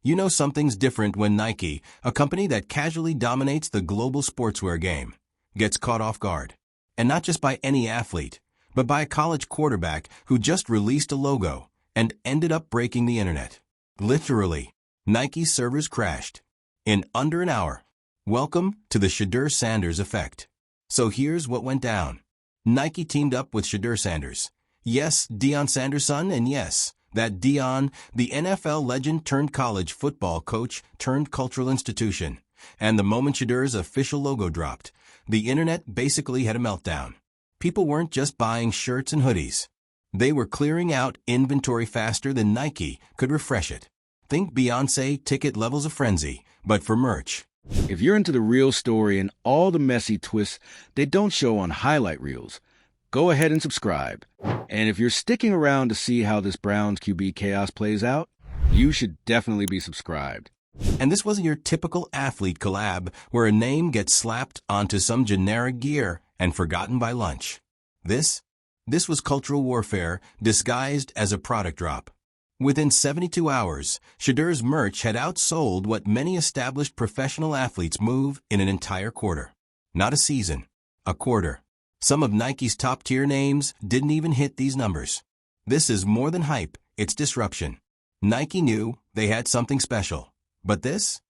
You know something's different when Nike, a company that casually dominates the global sportswear game, gets caught off guard. And not just by any athlete, but by a college quarterback who just released a logo and ended up breaking the internet. Literally, Nike's servers crashed in under an hour. Welcome to the Shedeur Sanders effect. So here's what went down. Nike teamed up with Shedeur Sanders. Yes, Deion Sanders' son, and yes, that Deion, the NFL legend turned college football coach turned cultural institution. And the moment Shedeur's official logo dropped, the internet basically had a meltdown. People weren't just buying shirts and hoodies. They were clearing out inventory faster than Nike could refresh it. Think Beyoncé ticket levels of frenzy, but for merch. If you're into the real story and all the messy twists they don't show on highlight reels, go ahead and subscribe. And if you're sticking around to see how this Browns QB chaos plays out, you should definitely be subscribed. And this wasn't your typical athlete collab where a name gets slapped onto some generic gear and forgotten by lunch. This was cultural warfare disguised as a product drop. Within 72 hours, Shedeur's merch had outsold what many established professional athletes move in an entire quarter. Not a season, a quarter. Some of Nike's top-tier names didn't even hit these numbers. This is more than hype, it's disruption. Nike knew they had something special. But this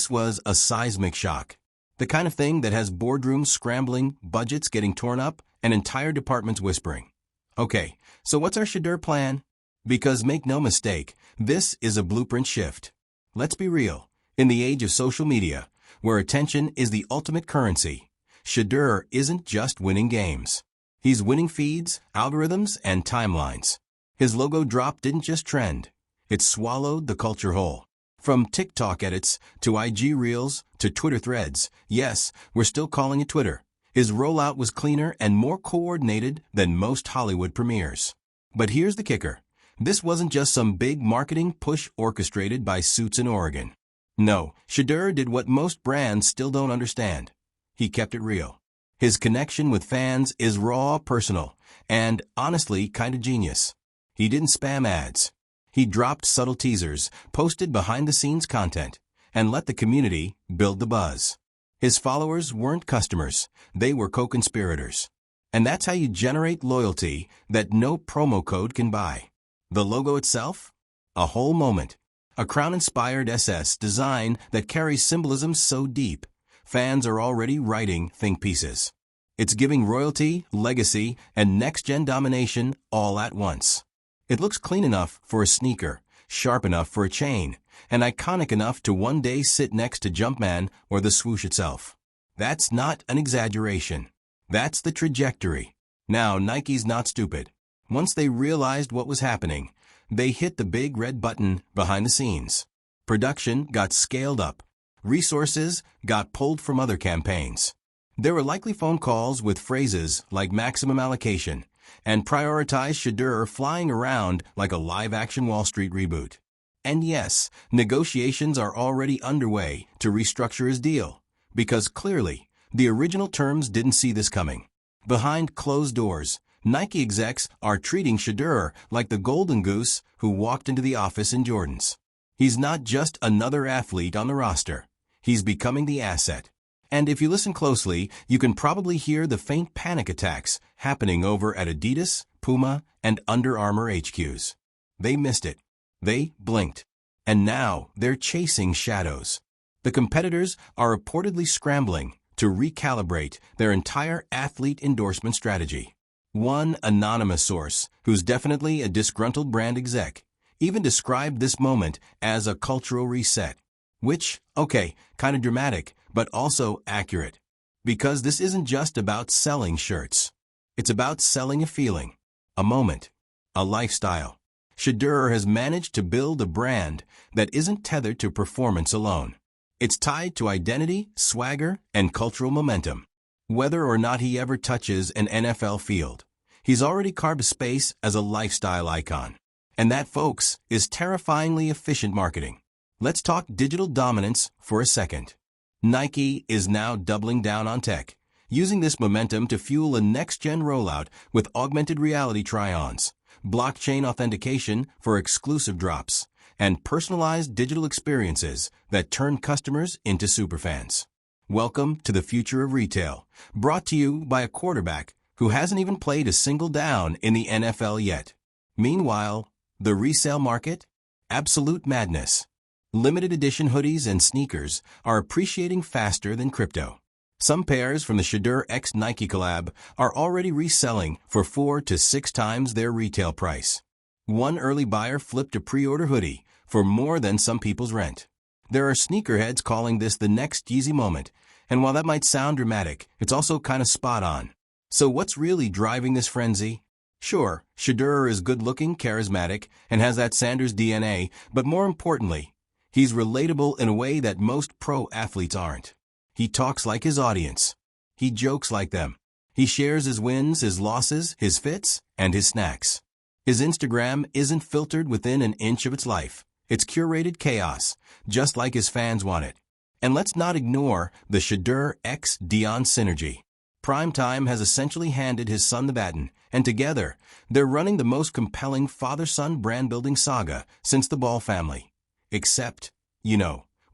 was a seismic shock. The kind of thing that has boardrooms scrambling, budgets getting torn up, and entire departments whispering. Okay, so what's our Shedeur plan? Because make no mistake, this is a blueprint shift. Let's be real. In the age of social media, where attention is the ultimate currency, Shedeur isn't just winning games. He's winning feeds, algorithms, and timelines. His logo drop didn't just trend. It swallowed the culture whole. From TikTok edits to IG Reels to Twitter threads, yes, we're still calling it Twitter. His rollout was cleaner and more coordinated than most Hollywood premieres. But here's the kicker. This wasn't just some big marketing push orchestrated by suits in Oregon. No, Shedeur did what most brands still don't understand. He kept it real. His connection with fans is raw, personal, and honestly kind of genius. He didn't spam ads. He dropped subtle teasers, posted behind-the-scenes content, and let the community build the buzz. His followers weren't customers, they were co-conspirators. And that's how you generate loyalty that no promo code can buy. The logo itself? A whole moment. A crown-inspired SS design that carries symbolism so deep, fans are already writing think pieces. It's giving royalty, legacy, and next-gen domination all at once. It looks clean enough for a sneaker, sharp enough for a chain, and iconic enough to one day sit next to Jumpman or the swoosh itself. That's not an exaggeration. That's the trajectory. Now, Nike's not stupid. Once they realized what was happening, they hit the big red button behind the scenes. Production got scaled up. Resources got pulled from other campaigns. There were likely phone calls with phrases like maximum allocation, and prioritized Shedeur flying around like a live-action Wall Street reboot. And yes, negotiations are already underway to restructure his deal, because clearly, the original terms didn't see this coming. Behind closed doors, Nike execs are treating Shedeur like the golden goose who walked into the office in Jordans. He's not just another athlete on the roster. He's becoming the asset. And if you listen closely, you can probably hear the faint panic attacks happening over at Adidas, Puma, and Under Armour HQs. They missed it. They blinked. And now they're chasing shadows. The competitors are reportedly scrambling to recalibrate their entire athlete endorsement strategy. One anonymous source, who's definitely a disgruntled brand exec, even described this moment as a cultural reset. Which, okay, kind of dramatic, but also accurate. Because this isn't just about selling shirts. It's about selling a feeling, a moment, a lifestyle. Shedeur has managed to build a brand that isn't tethered to performance alone. It's tied to identity, swagger, and cultural momentum. Whether or not he ever touches an NFL field, he's already carved a space as a lifestyle icon. And that, folks, is terrifyingly efficient marketing. Let's talk digital dominance for a second. Nike is now doubling down on tech, using this momentum to fuel a next-gen rollout with augmented reality try-ons, blockchain authentication for exclusive drops, and personalized digital experiences that turn customers into superfans. Welcome to the future of retail, brought to you by a quarterback who hasn't even played a single down in the NFL yet. Meanwhile, the resale market? Absolute madness. Limited edition hoodies and sneakers are appreciating faster than crypto. Some pairs from the Shedeur X Nike collab are already reselling for 4 to 6 times their retail price. One early buyer flipped a pre-order hoodie for more than some people's rent. There are sneakerheads calling this the next Yeezy moment, and while that might sound dramatic, it's also kind of spot on. So what's really driving this frenzy? Sure, Shedeur is good-looking, charismatic, and has that Sanders DNA, but more importantly, he's relatable in a way that most pro athletes aren't. He talks like his audience. He jokes like them. He shares his wins, his losses, his fits, and his snacks. His Instagram isn't filtered within an inch of its life. It's curated chaos, just like his fans want it. And let's not ignore the Shedeur X Dion synergy. Primetime has essentially handed his son the baton, and together, they're running the most compelling father-son brand-building saga since the Ball family. Except,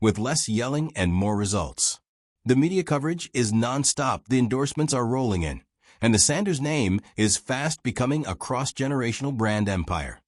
with less yelling and more results. The media coverage is non-stop, the endorsements are rolling in, and the Sanders name is fast becoming a cross-generational brand empire.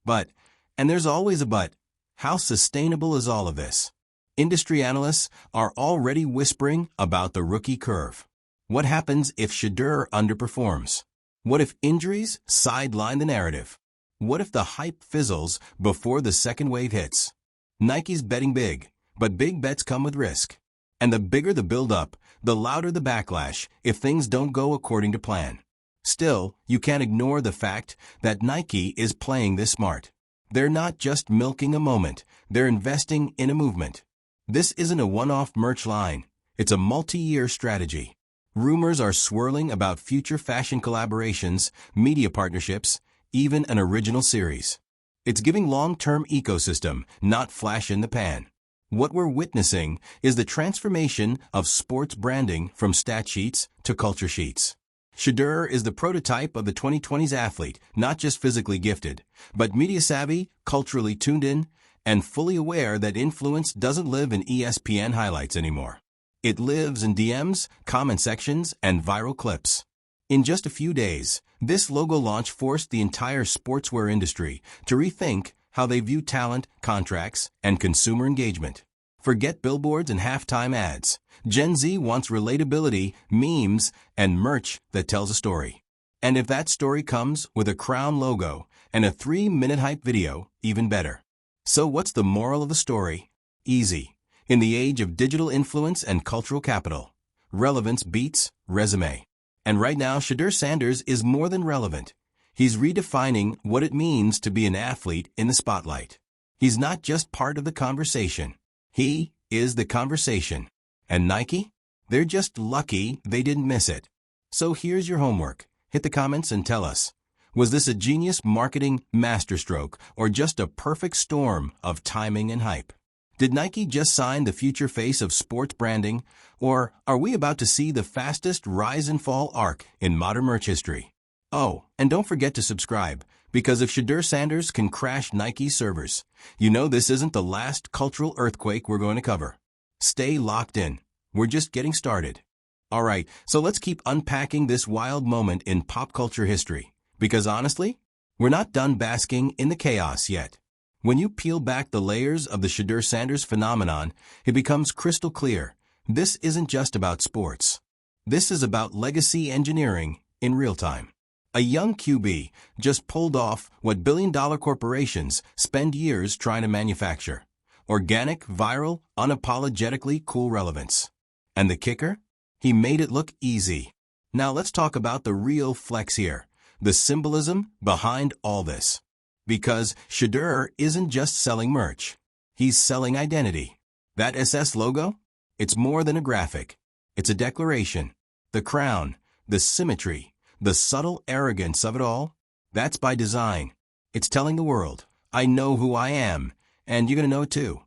But, and there's always a but, how sustainable is all of this? Industry analysts are already whispering about the rookie curve. What happens if Shedeur underperforms? What if injuries sideline the narrative? What if the hype fizzles before the second wave hits? Nike's betting big, but big bets come with risk. And the bigger the build-up, the louder the backlash if things don't go according to plan. Still, you can't ignore the fact that Nike is playing this smart. They're not just milking a moment, they're investing in a movement. This isn't a one-off merch line, it's a multi-year strategy. Rumors are swirling about future fashion collaborations, media partnerships, even an original series. It's giving long-term ecosystem, not flash in the pan. What we're witnessing is the transformation of sports branding from stat sheets to culture sheets. Shedeur is the prototype of the 2020s athlete, not just physically gifted, but media-savvy, culturally tuned in, and fully aware that influence doesn't live in ESPN highlights anymore. It lives in DMs, comment sections, and viral clips. In just a few days, this logo launch forced the entire sportswear industry to rethink how they view talent, contracts, and consumer engagement. Forget billboards and halftime ads. Gen Z wants relatability, memes, and merch that tells a story. And if that story comes with a crown logo and a 3-minute hype video, even better. So what's the moral of the story? Easy. In the age of digital influence and cultural capital, relevance beats resume. And right now, Shedeur Sanders is more than relevant. He's redefining what it means to be an athlete in the spotlight. He's not just part of the conversation. He is the conversation. And Nike? They're just lucky they didn't miss it. So here's your homework. Hit the comments and tell us. Was this a genius marketing masterstroke or just a perfect storm of timing and hype? Did Nike just sign the future face of sports branding, or are we about to see the fastest rise and fall arc in modern merch history? Oh, and don't forget to subscribe, because if Shedeur Sanders can crash Nike's servers, this isn't the last cultural earthquake we're going to cover. Stay locked in. We're just getting started. All right, so let's keep unpacking this wild moment in pop culture history, because honestly, we're not done basking in the chaos yet. When you peel back the layers of the Shedeur Sanders phenomenon, it becomes crystal clear. This isn't just about sports. This is about legacy engineering in real time. A young QB just pulled off what billion-dollar corporations spend years trying to manufacture. Organic, viral, unapologetically cool relevance. And the kicker? He made it look easy. Now let's talk about the real flex here, the symbolism behind all this. Because Shedeur isn't just selling merch. He's selling identity. That SS logo? It's more than a graphic. It's a declaration. The crown, the symmetry, the subtle arrogance of it all, that's by design. It's telling the world, I know who I am, and you're going to know it too.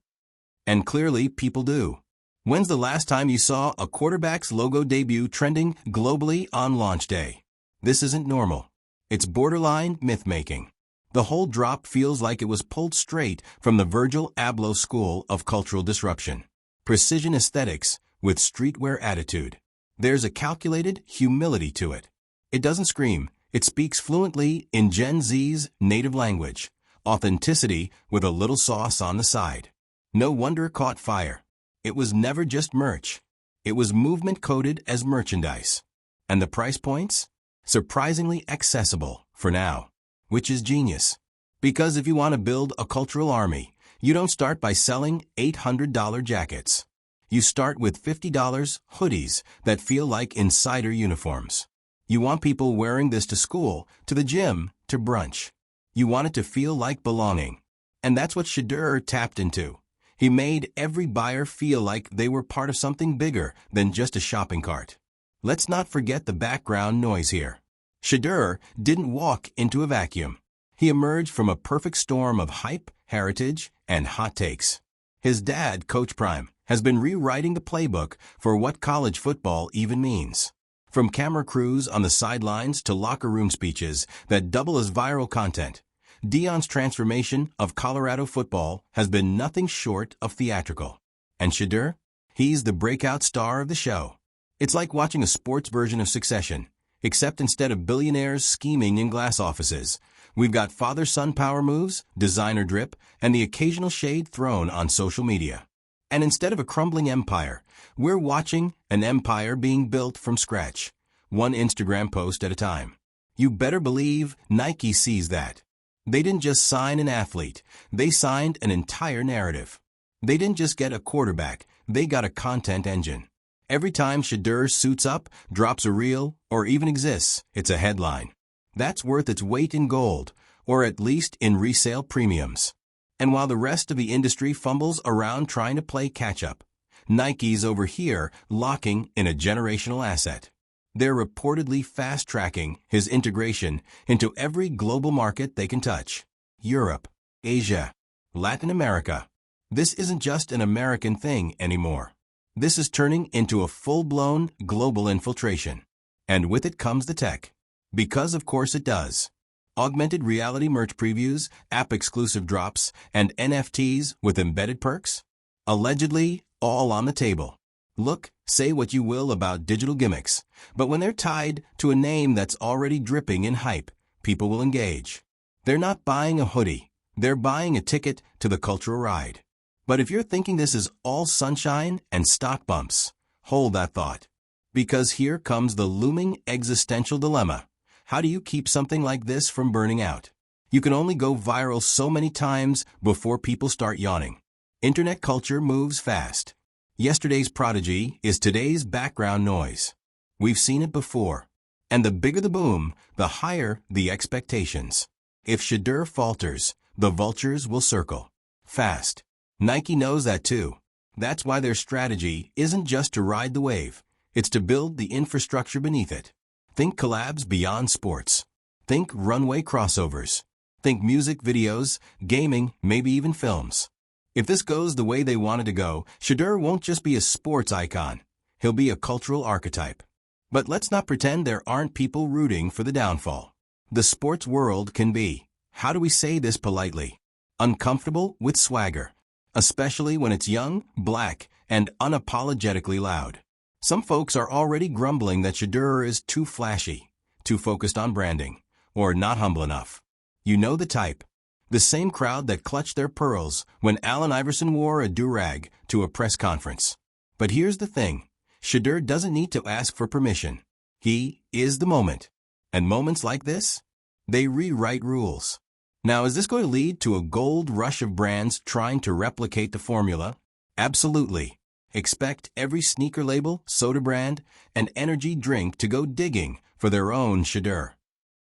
And clearly, people do. When's the last time you saw a quarterback's logo debut trending globally on launch day? This isn't normal. It's borderline myth-making. The whole drop feels like it was pulled straight from the Virgil Abloh school of cultural disruption. Precision aesthetics with streetwear attitude. There's a calculated humility to it. It doesn't scream. It speaks fluently in Gen Z's native language. Authenticity with a little sauce on the side. No wonder it caught fire. It was never just merch. It was movement coded as merchandise. And the price points? Surprisingly accessible for now, which is genius. Because if you want to build a cultural army, you don't start by selling $800 jackets. You start with $50 hoodies that feel like insider uniforms. You want people wearing this to school, to the gym, to brunch. You want it to feel like belonging. And that's what Shedeur tapped into. He made every buyer feel like they were part of something bigger than just a shopping cart. Let's not forget the background noise here. Shedeur didn't walk into a vacuum. He emerged from a perfect storm of hype, heritage, and hot takes. His dad, Coach Prime, has been rewriting the playbook for what college football even means. From camera crews on the sidelines to locker room speeches that double as viral content, Deion's transformation of Colorado football has been nothing short of theatrical. And Shedeur? He's the breakout star of the show. It's like watching a sports version of Succession, except instead of billionaires scheming in glass offices, we've got father-son power moves, designer drip, and the occasional shade thrown on social media. And instead of a crumbling empire, we're watching an empire being built from scratch, one Instagram post at a time. You better believe Nike sees that. They didn't just sign an athlete, they signed an entire narrative. They didn't just get a quarterback, they got a content engine. Every time Shedeur suits up, drops a reel, or even exists, it's a headline. That's worth its weight in gold, or at least in resale premiums. And while the rest of the industry fumbles around trying to play catch-up, Nike's over here locking in a generational asset. They're reportedly fast-tracking his integration into every global market they can touch. Europe, Asia, Latin America. This isn't just an American thing anymore. This is turning into a full-blown global infiltration. And with it comes the tech. Because of course it does. Augmented reality merch previews, app-exclusive drops, and NFTs with embedded perks? Allegedly, all on the table. Look, say what you will about digital gimmicks, but when they're tied to a name that's already dripping in hype, people will engage. They're not buying a hoodie, they're buying a ticket to the cultural ride. But if you're thinking this is all sunshine and stock bumps, hold that thought. Because here comes the looming existential dilemma. How do you keep something like this from burning out? You can only go viral so many times before people start yawning. Internet culture moves fast. Yesterday's prodigy is today's background noise. We've seen it before. And the bigger the boom, the higher the expectations. If Shedeur falters, the vultures will circle. Fast. Nike knows that too. That's why their strategy isn't just to ride the wave. It's to build the infrastructure beneath it. Think collabs beyond sports. Think runway crossovers. Think music videos, gaming, maybe even films. If this goes the way they want it to go, Shedeur won't just be a sports icon. He'll be a cultural archetype. But let's not pretend there aren't people rooting for the downfall. The sports world can be, how do we say this politely, uncomfortable with swagger, especially when it's young, black, and unapologetically loud. Some folks are already grumbling that Shedeur is too flashy, too focused on branding, or not humble enough. You know the type. The same crowd that clutched their pearls when Allen Iverson wore a do-rag to a press conference. But here's the thing. Shedeur doesn't need to ask for permission. He is the moment. And moments like this, they rewrite rules. Now, is this going to lead to a gold rush of brands trying to replicate the formula? Absolutely. Expect every sneaker label, soda brand, and energy drink to go digging for their own Shedeur.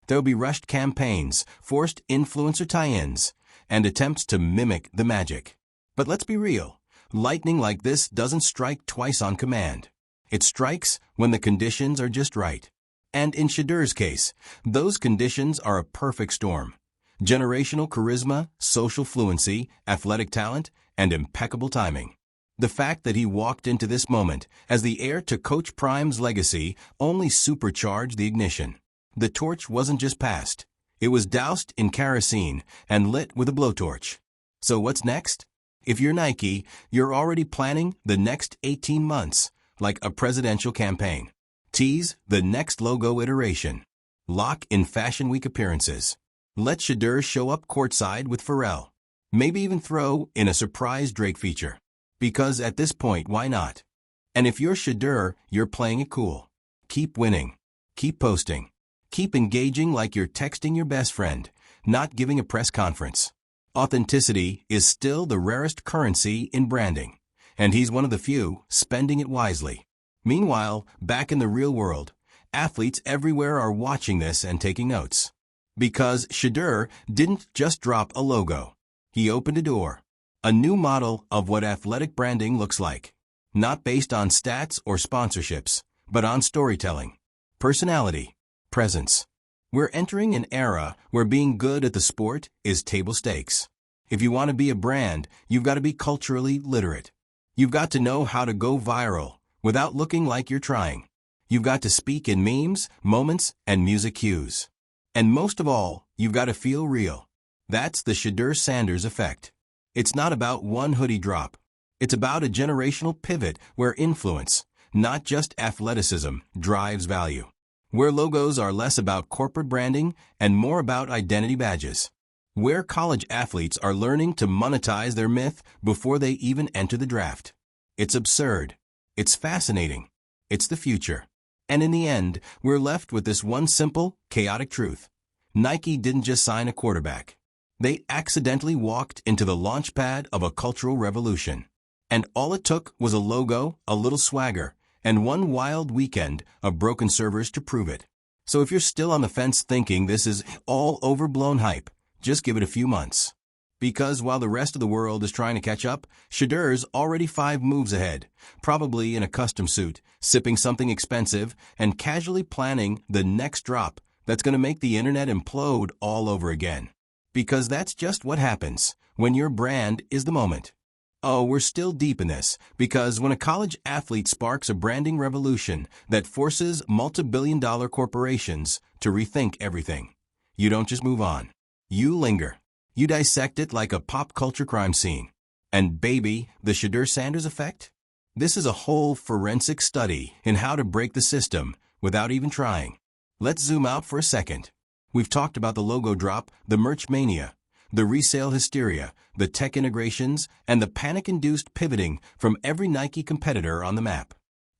There'll be rushed campaigns, forced influencer tie-ins, and attempts to mimic the magic. But let's be real. Lightning like this doesn't strike twice on command. It strikes when the conditions are just right. And in Shedeur's case, those conditions are a perfect storm. Generational charisma, social fluency, athletic talent, and impeccable timing. The fact that he walked into this moment as the heir to Coach Prime's legacy only supercharged the ignition. The torch wasn't just passed, It was doused in kerosene and lit with a blowtorch. So what's next? If you're Nike, you're already planning the next 18 months, like a presidential campaign. Tease the next logo iteration. Lock in Fashion Week appearances. Let Shedeur show up courtside with Pharrell. Maybe even throw in a surprise Drake feature. Because at this point, why not? And if you're Shedeur, you're playing it cool. Keep winning. Keep posting. Keep engaging like you're texting your best friend, not giving a press conference. Authenticity is still the rarest currency in branding, and he's one of the few spending it wisely. Meanwhile, back in the real world, athletes everywhere are watching this and taking notes. Because Shedeur didn't just drop a logo. He opened a door. A new model of what athletic branding looks like. Not based on stats or sponsorships, but on storytelling, personality, presence. We're entering an era where being good at the sport is table stakes. If you want to be a brand, you've got to be culturally literate. You've got to know how to go viral without looking like you're trying. You've got to speak in memes, moments, and music cues. And most of all, you've got to feel real. That's the Shedeur Sanders effect. It's not about one hoodie drop. It's about a generational pivot where influence, not just athleticism, drives value. Where logos are less about corporate branding and more about identity badges. Where college athletes are learning to monetize their myth before they even enter the draft. It's absurd. It's fascinating. It's the future. And in the end, we're left with this one simple, chaotic truth. Nike didn't just sign a quarterback. They accidentally walked into the launch pad of a cultural revolution. And all it took was a logo, a little swagger, and one wild weekend of broken servers to prove it. So if you're still on the fence thinking this is all overblown hype, just give it a few months. Because while the rest of the world is trying to catch up, Shedeur's already 5 moves ahead, probably in a custom suit, sipping something expensive, and casually planning the next drop that's going to make the internet implode all over again. Because that's just what happens when your brand is the moment. Oh, we're still deep in this, because when a college athlete sparks a branding revolution that forces multi-billion-dollar corporations to rethink everything, you don't just move on. You linger. You dissect it like a pop culture crime scene. And baby, the Shedeur Sanders effect? This is a whole forensic study in how to break the system without even trying. Let's zoom out for a second. We've talked about the logo drop, the merch mania, the resale hysteria, the tech integrations, and the panic-induced pivoting from every Nike competitor on the map.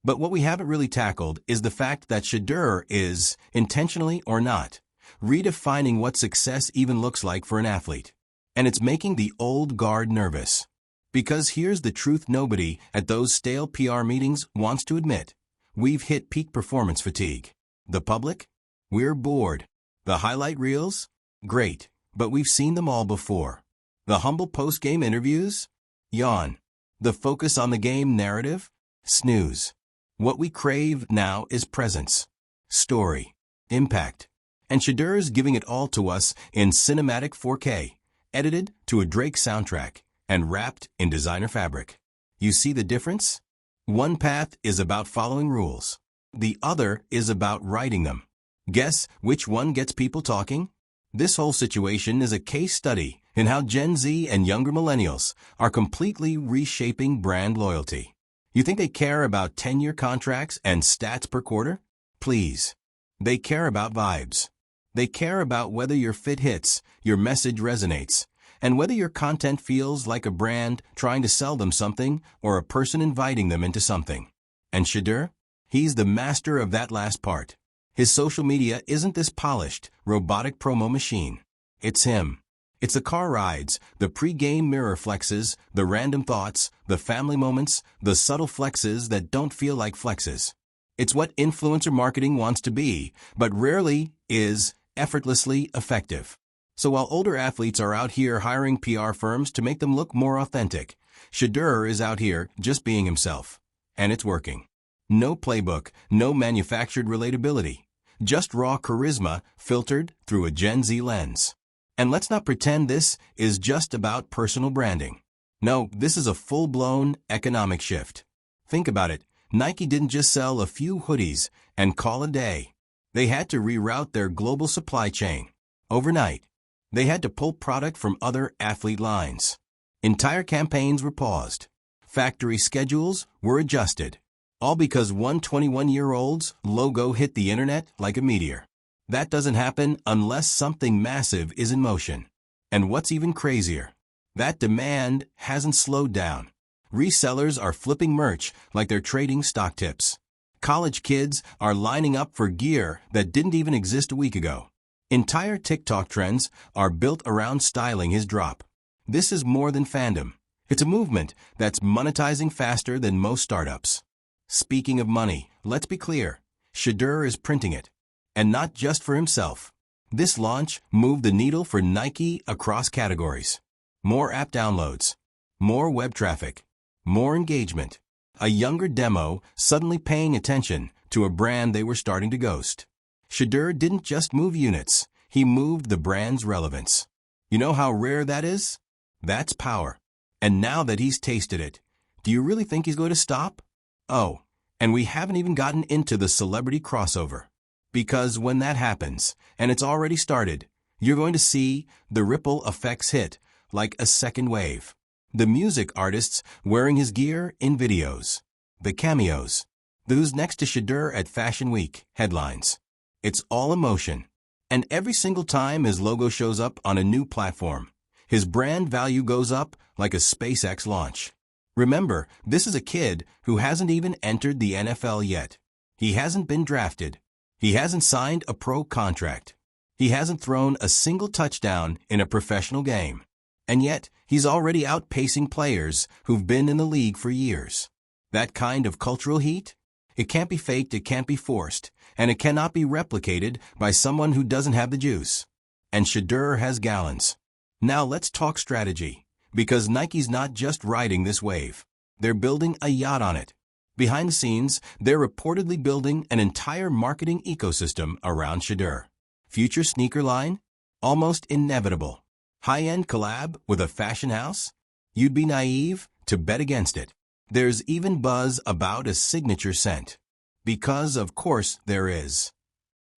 But what we haven't really tackled is the fact that Shedeur is, intentionally or not, redefining what success even looks like for an athlete. And it's making the old guard nervous. Because here's the truth nobody at those stale PR meetings wants to admit. We've hit peak performance fatigue. The public? We're bored. The highlight reels? Great. But we've seen them all before. The humble post-game interviews? Yawn. The focus on the game narrative? Snooze. What we crave now is presence, story, impact. And Shedeur's giving it all to us in cinematic 4K, edited to a Drake soundtrack, and wrapped in designer fabric. You see the difference? One path is about following rules. The other is about writing them. Guess which one gets people talking? This whole situation is a case study in how Gen Z and younger millennials are completely reshaping brand loyalty. You think they care about 10-year contracts and stats per quarter? Please. They care about vibes. They care about whether your fit hits, your message resonates, and whether your content feels like a brand trying to sell them something or a person inviting them into something. And Shedeur? He's the master of that last part. His social media isn't this polished, robotic promo machine. It's him. It's the car rides, the pre-game mirror flexes, the random thoughts, the family moments, the subtle flexes that don't feel like flexes. It's what influencer marketing wants to be, but rarely is effortlessly effective. So while older athletes are out here hiring PR firms to make them look more authentic, Shedeur is out here just being himself. And it's working. No playbook, no manufactured relatability. Just raw charisma filtered through a Gen Z lens. And let's not pretend this is just about personal branding. No, this is a full-blown economic shift. Think about it. Nike didn't just sell a few hoodies and call a day. They had to reroute their global supply chain. Overnight, they had to pull product from other athlete lines. Entire campaigns were paused. Factory schedules were adjusted. All because one 21-year-old's logo hit the internet like a meteor. That doesn't happen unless something massive is in motion. And what's even crazier, that demand hasn't slowed down. Resellers are flipping merch like they're trading stock tips. College kids are lining up for gear that didn't even exist a week ago. Entire TikTok trends are built around styling his drop. This is more than fandom. It's a movement that's monetizing faster than most startups. Speaking of money, let's be clear. Shedeur is printing it. And not just for himself. This launch moved the needle for Nike across categories. More app downloads. More web traffic. More engagement. A younger demo suddenly paying attention to a brand they were starting to ghost. Shedeur didn't just move units. He moved the brand's relevance. You know how rare that is? That's power. And now that he's tasted it, do you really think he's going to stop? Oh, and we haven't even gotten into the celebrity crossover. Because when that happens, and it's already started, you're going to see the ripple effects hit like a second wave. The music artists wearing his gear in videos. The cameos. Who's next to Shedeur at Fashion Week headlines. It's all emotion. And every single time his logo shows up on a new platform, his brand value goes up like a SpaceX launch. Remember, this is a kid who hasn't even entered the NFL yet. He hasn't been drafted. He hasn't signed a pro contract. He hasn't thrown a single touchdown in a professional game. And yet, he's already outpacing players who've been in the league for years. That kind of cultural heat? It can't be faked, it can't be forced, and it cannot be replicated by someone who doesn't have the juice. And Shedeur has gallons. Now let's talk strategy, because Nike's not just riding this wave. They're building a yacht on it. Behind the scenes, they're reportedly building an entire marketing ecosystem around Shedeur. Future sneaker line? Almost inevitable. High-end collab with a fashion house? You'd be naive to bet against it. There's even buzz about a signature scent. Because, of course, there is.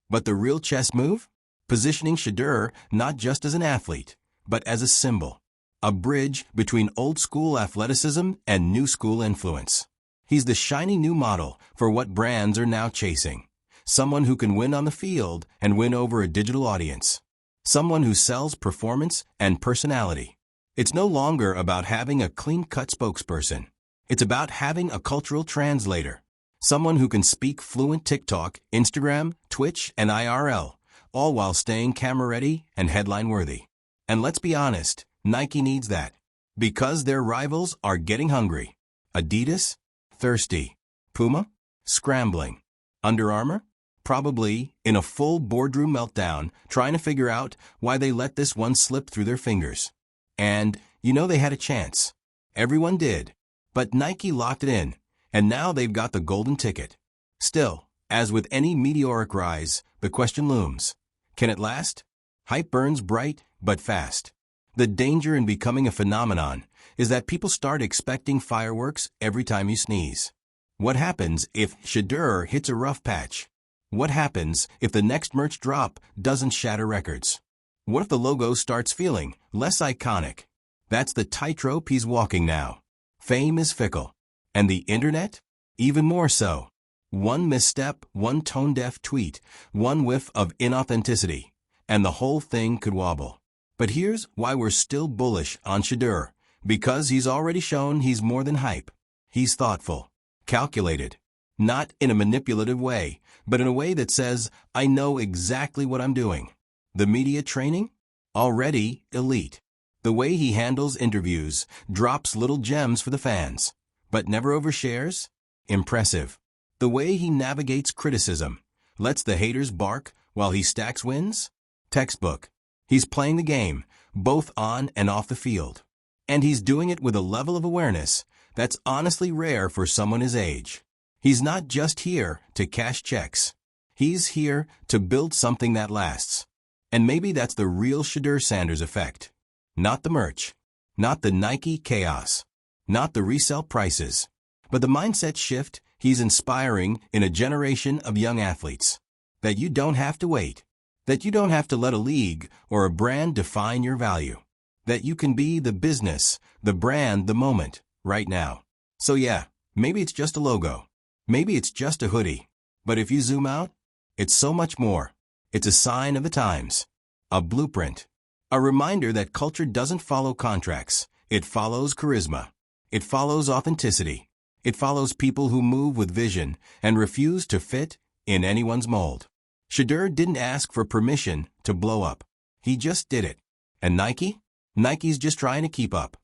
But the real chess move? Positioning Shedeur not just as an athlete, but as a symbol. A bridge between old-school athleticism and new-school influence. He's the shiny new model for what brands are now chasing. Someone who can win on the field and win over a digital audience. Someone who sells performance and personality. It's no longer about having a clean-cut spokesperson. It's about having a cultural translator. Someone who can speak fluent TikTok, Instagram, Twitch, and IRL, all while staying camera-ready and headline-worthy. And let's be honest, Nike needs that. Because their rivals are getting hungry. Adidas? Thirsty. Puma? Scrambling. Under Armour? Probably in a full boardroom meltdown, trying to figure out why they let this one slip through their fingers. And, you know, they had a chance. Everyone did. But Nike locked it in, and now they've got the golden ticket. Still, as with any meteoric rise, the question looms. Can it last? Hype burns bright, but fast. The danger in becoming a phenomenon is that people start expecting fireworks every time you sneeze. What happens if Shedeur hits a rough patch? What happens if the next merch drop doesn't shatter records? What if the logo starts feeling less iconic? That's the tightrope he's walking now. Fame is fickle. And the internet? Even more so. One misstep, one tone-deaf tweet, one whiff of inauthenticity, and the whole thing could wobble. But here's why we're still bullish on Shedeur. Because he's already shown he's more than hype. He's thoughtful, calculated, not in a manipulative way, but in a way that says, I know exactly what I'm doing. The media training? Already elite. The way he handles interviews, drops little gems for the fans, but never overshares? Impressive. The way he navigates criticism, lets the haters bark while he stacks wins? Textbook. He's playing the game, both on and off the field. And he's doing it with a level of awareness that's honestly rare for someone his age. He's not just here to cash checks. He's here to build something that lasts. And maybe that's the real Shedeur Sanders effect. Not the merch, not the Nike chaos, not the resale prices, but the mindset shift he's inspiring in a generation of young athletes. That you don't have to wait. That you don't have to let a league or a brand define your value. That you can be the business, the brand, the moment, right now. So yeah, maybe it's just a logo. Maybe it's just a hoodie. But if you zoom out, it's so much more. It's a sign of the times. A blueprint. A reminder that culture doesn't follow contracts. It follows charisma. It follows authenticity. It follows people who move with vision and refuse to fit in anyone's mold. Shedeur didn't ask for permission to blow up. He just did it. And Nike? Nike's just trying to keep up.